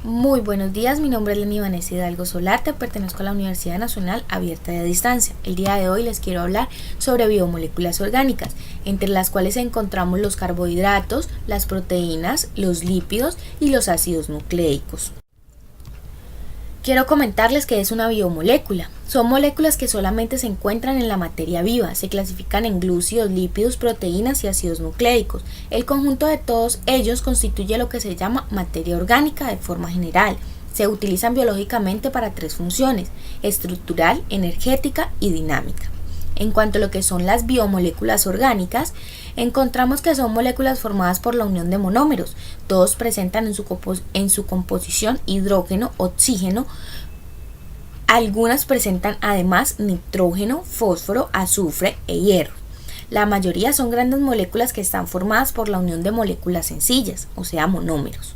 Muy buenos días, mi nombre es Lenny Vanessa Hidalgo Solarte, pertenezco a la Universidad Nacional Abierta de Distancia. El día de hoy les quiero hablar sobre biomoléculas orgánicas, entre las cuales encontramos los carbohidratos, las proteínas, los lípidos y los ácidos nucleicos. Quiero comentarles que es una biomolécula. Son moléculas que solamente se encuentran en la materia viva, se clasifican en glúcidos, lípidos, proteínas y ácidos nucleicos. El conjunto de todos ellos constituye lo que se llama materia orgánica de forma general. Se utilizan biológicamente para tres funciones: estructural, energética y dinámica. En cuanto a lo que son las biomoléculas orgánicas, encontramos que son moléculas formadas por la unión de monómeros. Todos presentan en su composición hidrógeno, oxígeno. Algunas presentan además nitrógeno, fósforo, azufre e hierro. La mayoría son grandes moléculas que están formadas por la unión de moléculas sencillas, o sea, monómeros.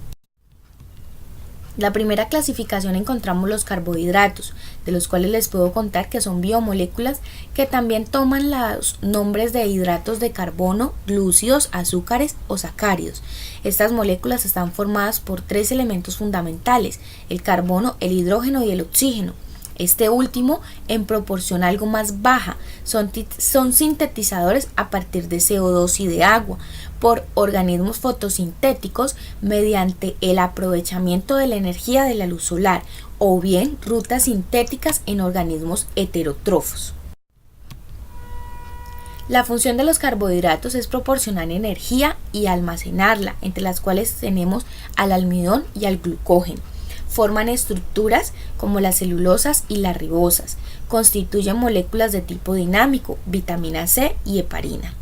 La primera clasificación encontramos los carbohidratos, de los cuales les puedo contar que son biomoléculas que también toman los nombres de hidratos de carbono, glúcidos, azúcares o sacáridos. Estas moléculas están formadas por tres elementos fundamentales: el carbono, el hidrógeno y el oxígeno. Este último en proporción algo más baja, son sintetizadores a partir de CO2 y de agua por organismos fotosintéticos mediante el aprovechamiento de la energía de la luz solar, o bien rutas sintéticas en organismos heterótrofos. La función de los carbohidratos es proporcionar energía y almacenarla, entre las cuales tenemos al almidón y al glucógeno. Forman estructuras como las celulosas y las ribosas. Constituyen moléculas de tipo dinámico, vitamina C y heparina.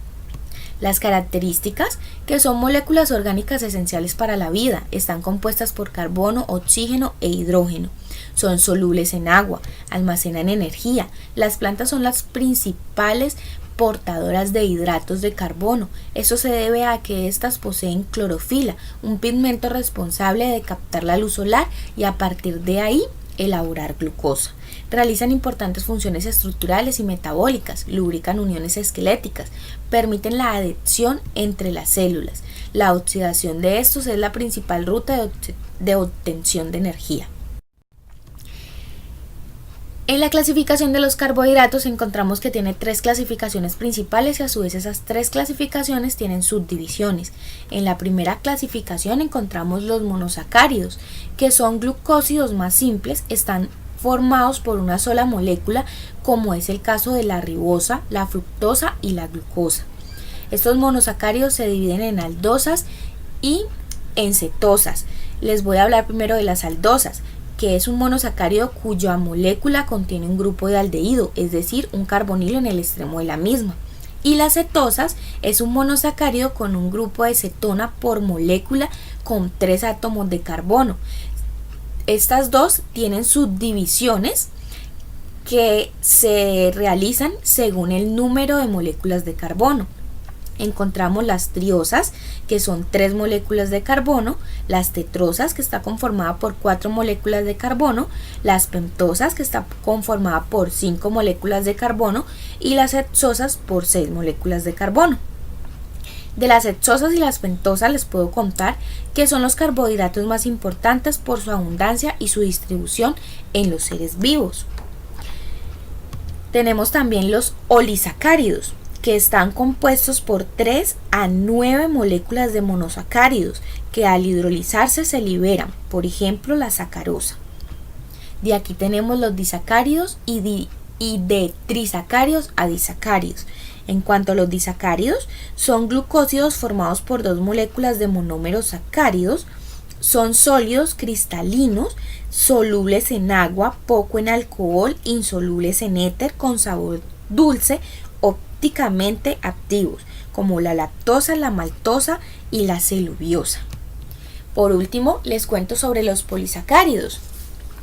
Las características, que son moléculas orgánicas esenciales para la vida, están compuestas por carbono, oxígeno e hidrógeno. Son solubles en agua, almacenan energía. Las plantas son las principales portadoras de hidratos de carbono. Eso se debe a que éstas poseen clorofila, un pigmento responsable de captar la luz solar y a partir de ahí elaborar glucosa. Realizan importantes funciones estructurales y metabólicas, lubrican uniones esqueléticas, permiten la adhesión entre las células. La oxidación de estos es la principal ruta de obtención de energía. En la clasificación de los carbohidratos encontramos que tiene tres clasificaciones principales y a su vez esas tres clasificaciones tienen subdivisiones. En la primera clasificación encontramos los monosacáridos, que son glucósidos más simples, están formados por una sola molécula, como es el caso de la ribosa, la fructosa y la glucosa. Estos monosacáridos se dividen en aldosas y en cetosas. Les voy a hablar primero de las aldosas, que es un monosacárido cuya molécula contiene un grupo de aldehído, es decir, un carbonilo en el extremo de la misma. Y las cetosas es un monosacárido con un grupo de cetona por molécula con 3 átomos de carbono. Estas dos tienen subdivisiones que se realizan según el número de moléculas de carbono. Encontramos las triosas, que son 3 moléculas de carbono, las tetrosas, que está conformada por 4 moléculas de carbono, las pentosas, que está conformada por 5 moléculas de carbono, y las hexosas por 6 moléculas de carbono. De las hexosas y las pentosas les puedo contar que son los carbohidratos más importantes por su abundancia y su distribución en los seres vivos. Tenemos también los olisacáridos, que están compuestos por 3 a 9 moléculas de monosacáridos que al hidrolizarse se liberan, por ejemplo la sacarosa. De aquí tenemos los disacáridos y de trisacáridos a disacáridos. En cuanto a los disacáridos, son glucósidos formados por 2 moléculas de monómeros sacáridos. Son sólidos cristalinos, solubles en agua, poco en alcohol, insolubles en éter, con sabor dulce, ópticamente activos, como la lactosa, la maltosa y la celuliosa. Por último, les cuento sobre los polisacáridos,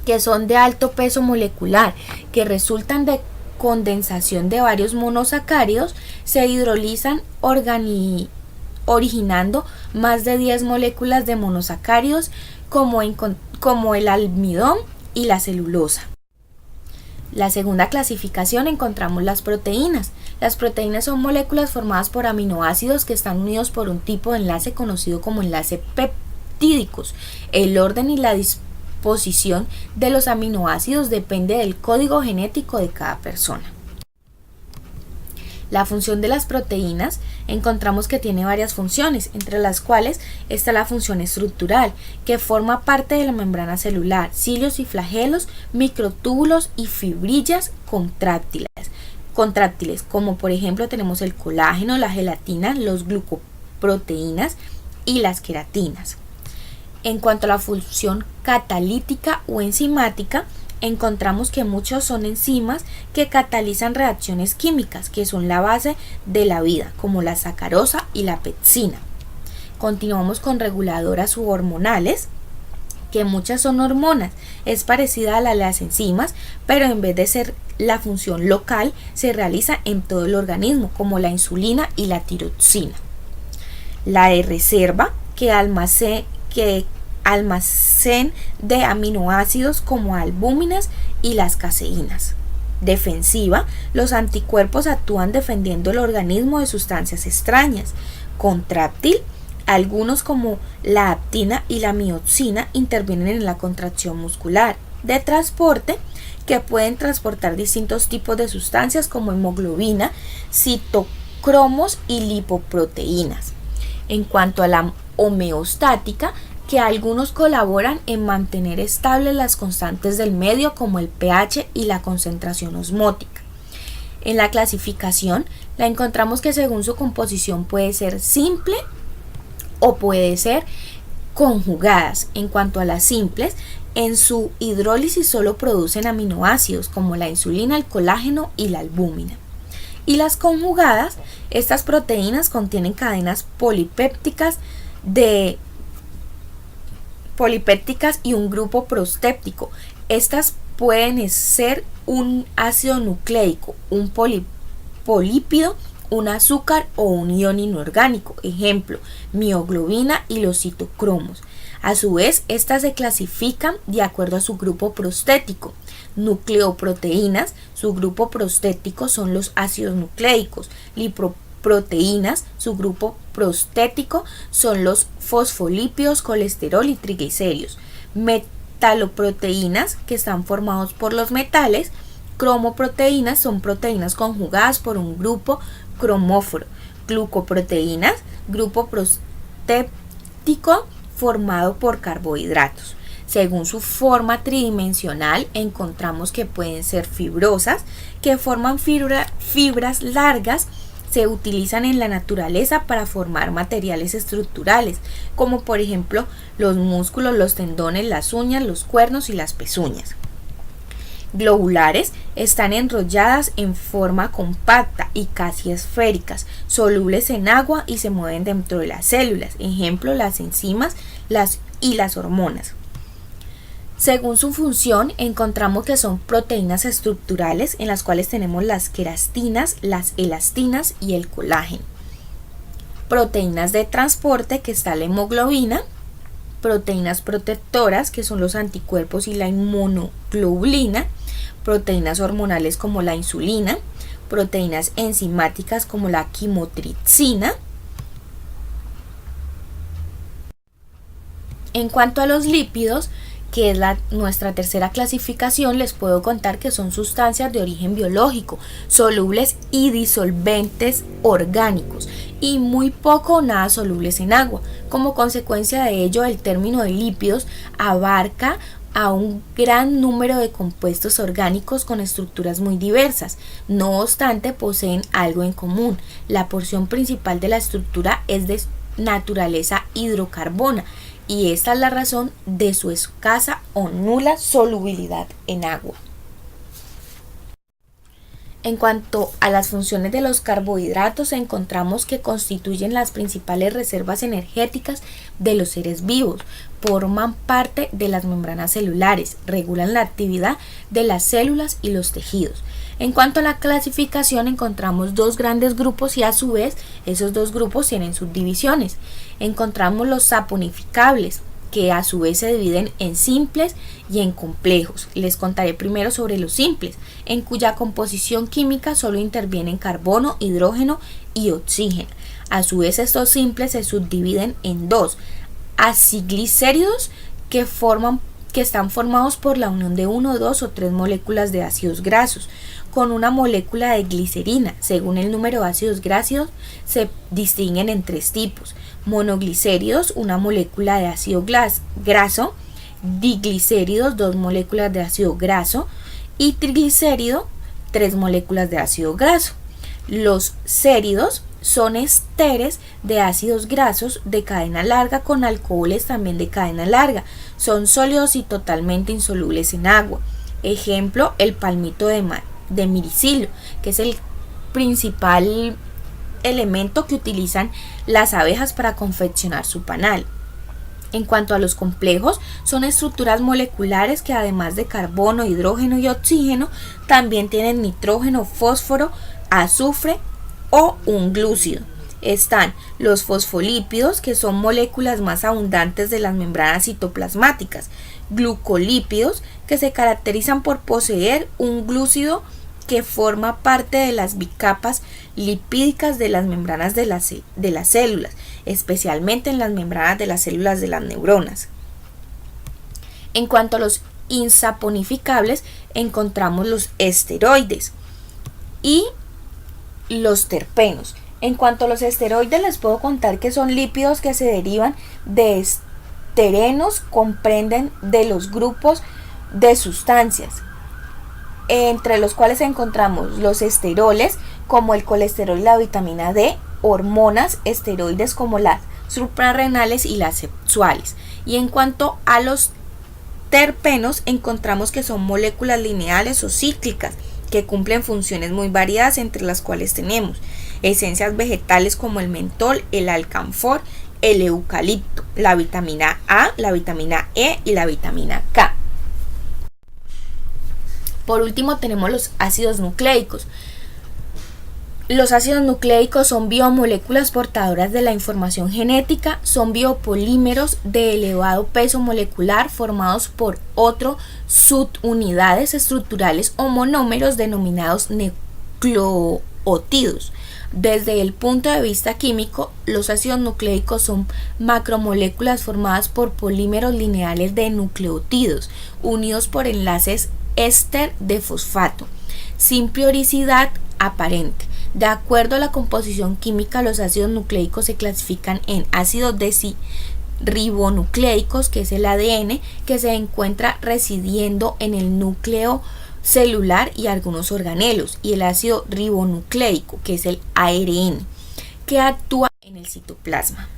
que son de alto peso molecular, que resultan de condensación de varios monosacáridos, se hidrolizan originando más de 10 moléculas de monosacáridos, como el almidón y la celulosa. La segunda clasificación encontramos las proteínas. Las proteínas son moléculas formadas por aminoácidos que están unidos por un tipo de enlace conocido como enlace peptídicos. El orden y la composición de los aminoácidos depende del código genético de cada persona. La función de las proteínas encontramos que tiene varias funciones, entre las cuales está la función estructural, que forma parte de la membrana celular, cilios y flagelos, microtúbulos y fibrillas contráctiles, como por ejemplo tenemos el colágeno, la gelatina, los glucoproteínas y las queratinas. En cuanto a la función catalítica o enzimática, encontramos que muchos son enzimas que catalizan reacciones químicas que son la base de la vida, como la sacarosa y la pepsina. Continuamos con reguladoras hormonales, que muchas son hormonas, es parecida a la de las enzimas, pero en vez de ser la función local, se realiza en todo el organismo, como la insulina y la tiroxina. La de reserva, que almacén de aminoácidos como albúminas y las caseínas. Defensiva, los anticuerpos actúan defendiendo el organismo de sustancias extrañas. Contráctil, algunos como la actina y la mioxina intervienen en la contracción muscular. De transporte, que pueden transportar distintos tipos de sustancias como hemoglobina, citocromos y lipoproteínas. En cuanto a la homeostática, que algunos colaboran en mantener estables las constantes del medio como el pH y la concentración osmótica. En la clasificación la encontramos que según su composición puede ser simple o puede ser conjugadas. En cuanto a las simples, en su hidrólisis solo producen aminoácidos como la insulina, el colágeno y la albúmina. Y las conjugadas, estas proteínas contienen cadenas polipépticas y un grupo prostéptico. Estas pueden ser un ácido nucleico, un polípido, un azúcar o un ion inorgánico, ejemplo, mioglobina y los citocromos. A su vez, estas se clasifican de acuerdo a su grupo prostético. Nucleoproteínas, su grupo prostético son los ácidos nucleicos. Lipoproteínas, su grupo prostético son los fosfolípidos, colesterol y triglicéridos. Metaloproteínas, que están formados por los metales. Cromoproteínas son proteínas conjugadas por un grupo cromóforo. Glucoproteínas, grupo prostético formado por carbohidratos. Según su forma tridimensional, encontramos que pueden ser fibrosas, que forman fibras largas, se utilizan en la naturaleza para formar materiales estructurales, como por ejemplo los músculos, los tendones, las uñas, los cuernos y las pezuñas. Globulares, están enrolladas en forma compacta y casi esféricas, solubles en agua y se mueven dentro de las células, ejemplo las enzimas y las hormonas. Según su función, encontramos que son proteínas estructurales en las cuales tenemos las querastinas, las elastinas y el colágeno. Proteínas de transporte, que está la hemoglobina. Proteínas protectoras, que son los anticuerpos y la inmunoglobulina. Proteínas hormonales como la insulina. Proteínas enzimáticas como la quimotripsina. En cuanto a los lípidos, que es nuestra tercera clasificación, les puedo contar que son sustancias de origen biológico, solubles y disolventes orgánicos, y muy poco o nada solubles en agua. Como consecuencia de ello, el término de lípidos abarca a un gran número de compuestos orgánicos con estructuras muy diversas. No obstante, poseen algo en común. La porción principal de la estructura es de naturaleza hidrocarbona, y esta es la razón de su escasa o nula solubilidad en agua. En cuanto a las funciones de los carbohidratos, encontramos que constituyen las principales reservas energéticas de los seres vivos, forman parte de las membranas celulares, regulan la actividad de las células y los tejidos. En cuanto a la clasificación, encontramos dos grandes grupos y a su vez esos dos grupos tienen subdivisiones. Encontramos los saponificables, que a su vez se dividen en simples y en complejos. Les contaré primero sobre los simples, en cuya composición química solo intervienen carbono, hidrógeno y oxígeno. A su vez, estos simples se subdividen en dos: aciglicéridos, que forman que están formados por la unión de 1, 2 o 3 moléculas de ácidos grasos con una molécula de glicerina. Según el número de ácidos grasos se distinguen en 3 tipos: monoglicéridos, una molécula de ácido graso; diglicéridos, 2 moléculas de ácido graso; y triglicérido, 3 moléculas de ácido graso. Los céridos son ésteres de ácidos grasos de cadena larga con alcoholes también de cadena larga. Son sólidos y totalmente insolubles en agua. Ejemplo, el palmito de miricilo, que es el principal elemento que utilizan las abejas para confeccionar su panal. En cuanto a los complejos, son estructuras moleculares que además de carbono, hidrógeno y oxígeno, también tienen nitrógeno, fósforo, azufre o un glúcido. Están los fosfolípidos, que son moléculas más abundantes de las membranas citoplasmáticas; glucolípidos, que se caracterizan por poseer un glúcido que forma parte de las bicapas lipídicas de las membranas de las células, especialmente en las membranas de las células de las neuronas. En cuanto a los insaponificables, encontramos los esteroides y los terpenos. En cuanto a los esteroides, les puedo contar que son lípidos que se derivan de esterenos, comprenden de los grupos de sustancias, entre los cuales encontramos los esteroles, como el colesterol y la vitamina D; hormonas esteroides, como las suprarrenales y las sexuales. Y en cuanto a los terpenos, encontramos que son moléculas lineales o cíclicas que cumplen funciones muy variadas, entre las cuales tenemos esencias vegetales como el mentol, el alcanfor, el eucalipto, la vitamina A, la vitamina E y la vitamina K. Por último tenemos los ácidos nucleicos. Los ácidos nucleicos son biomoléculas portadoras de la información genética, son biopolímeros de elevado peso molecular formados por subunidades estructurales o monómeros denominados nucleótidos. Desde el punto de vista químico, los ácidos nucleicos son macromoléculas formadas por polímeros lineales de nucleótidos unidos por enlaces éster de fosfato, sin prioricidad aparente. De acuerdo a la composición química, los ácidos nucleicos se clasifican en ácidos desoxirribonucleicos, que es el ADN, que se encuentra residiendo en el núcleo celular y algunos organelos, y el ácido ribonucleico, que es el ARN, que actúa en el citoplasma.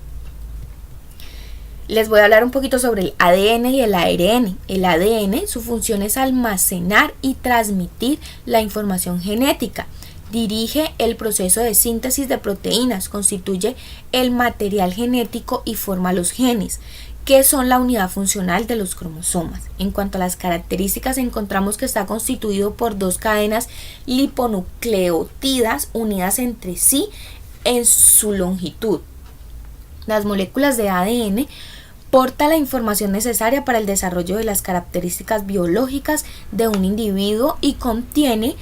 Les voy a hablar un poquito sobre el ADN y el ARN. El ADN, su función es almacenar y transmitir la información genética. Dirige el proceso de síntesis de proteínas, constituye el material genético y forma los genes, que son la unidad funcional de los cromosomas. En cuanto a las características, encontramos que está constituido por 2 cadenas liponucleótidas unidas entre sí en su longitud. Las moléculas de ADN portan la información necesaria para el desarrollo de las características biológicas de un individuo y contiene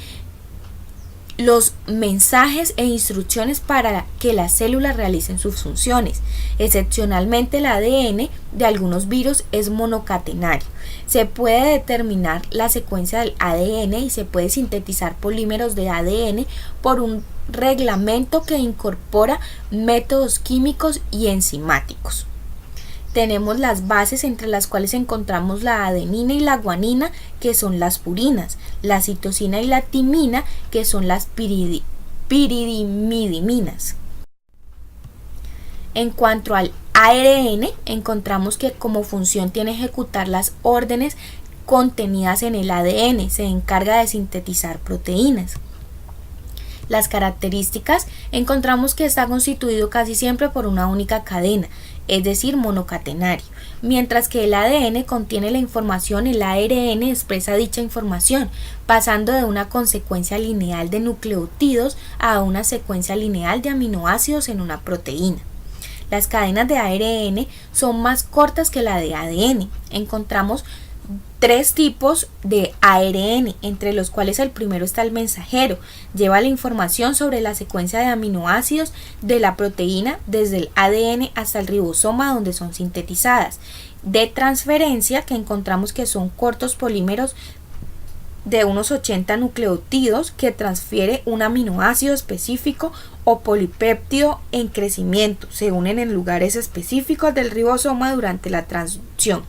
los mensajes e instrucciones para que las células realicen sus funciones. Excepcionalmente, el ADN de algunos virus es monocatenario. Se puede determinar la secuencia del ADN y se puede sintetizar polímeros de ADN por un reglamento que incorpora métodos químicos y enzimáticos. Tenemos las bases, entre las cuales encontramos la adenina y la guanina, que son las purinas, la citosina y la timina, que son las piridimidiminas. En cuanto al ARN, encontramos que como función tiene ejecutar las órdenes contenidas en el ADN, se encarga de sintetizar proteínas. Las características, encontramos que está constituido casi siempre por una única cadena, es decir, monocatenario. Mientras que el ADN contiene la información, el ARN expresa dicha información, pasando de una consecuencia lineal de nucleótidos a una secuencia lineal de aminoácidos en una proteína. Las cadenas de ARN son más cortas que la de ADN. Encontramos 3 tipos de ARN, entre los cuales el primero está el mensajero. Lleva la información sobre la secuencia de aminoácidos de la proteína desde el ADN hasta el ribosoma, donde son sintetizadas. de transferencia, que encontramos que son cortos polímeros de unos 80 nucleótidos que transfiere un aminoácido específico o polipéptido en crecimiento. Se unen en lugares específicos del ribosoma durante la transducción.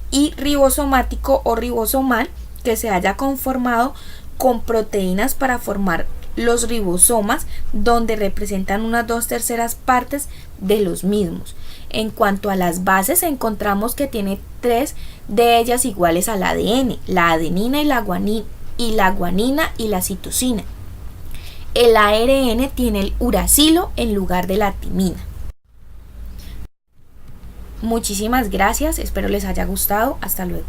Y ribosomático o ribosomal, que se haya conformado con proteínas para formar los ribosomas, donde representan unas 2/3 partes de los mismos. En cuanto a las bases, encontramos que tiene 3 de ellas iguales al ADN, la adenina y la guanina y la citosina. El ARN tiene el uracilo en lugar de la timina. Muchísimas gracias, espero les haya gustado, hasta luego.